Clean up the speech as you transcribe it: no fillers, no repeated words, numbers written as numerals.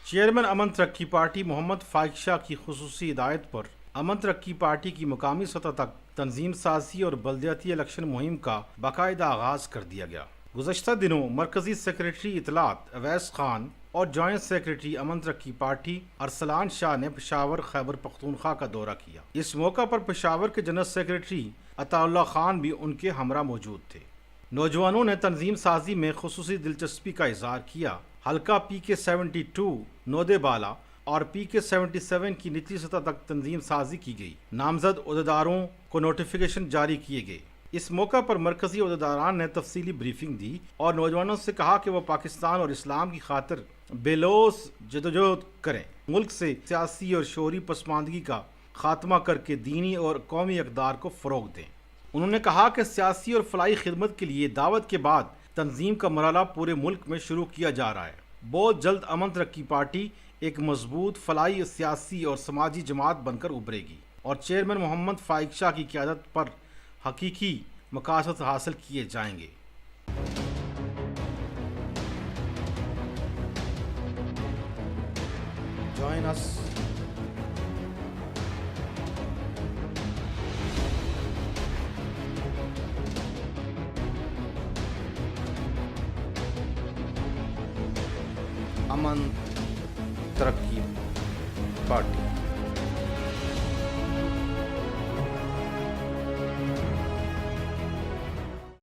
Chairman امن ترقی party محمد فائق شاہ کی خصوصی ہدایت پر امن ترقی پارٹی کی مقامی سطح تک تنظیم سازی اور بلدیاتی الیکشن مہم کا باقاعدہ آغاز کر دیا گیا۔ گزشتہ دنوں مرکزی سیکریٹری اطلاعات اویس خان اور جوائنٹ سیکریٹری امن ترقی پارٹی ارسلان شاہ نے پشاور خیبر پختونخوا کا دورہ کیا۔ اس موقع پر پشاور کے جنرل سیکریٹری عطا اللہ خان بھی ان کے ہمراہ موجود تھے۔ نوجوانوں نے تنظیم سازی میں خصوصی دلچسپی کا اظہار کیا۔ حلقہ پی کے 72 نودے بالا اور پی کے 77 کی نچلی سطح تک تنظیم سازی کی گئی۔ نامزد عہدیداروں کو نوٹیفیکیشن جاری کیے گئے۔ اس موقع پر مرکزی عہدیداران نے تفصیلی بریفنگ دی اور نوجوانوں سے کہا کہ وہ پاکستان اور اسلام کی خاطر بے لوث جدوجہد کریں، ملک سے سیاسی اور شعوری پسماندگی کا خاتمہ کر کے دینی اور قومی اقدار کو فروغ دیں۔ انہوں نے کہا کہ سیاسی اور فلاحی خدمت کے لیے دعوت کے بعد تنظیم کا مرحلہ پورے ملک میں شروع کیا جا رہا ہے۔ بہت جلد امن ترقی پارٹی ایک مضبوط فلاحی، سیاسی اور سماجی جماعت بن کر ابھرے گی اور چیئرمین محمد فائق شاہ کی قیادت پر حقیقی مقاصد حاصل کیے جائیں گے۔ Join us. امن ترقی پارٹی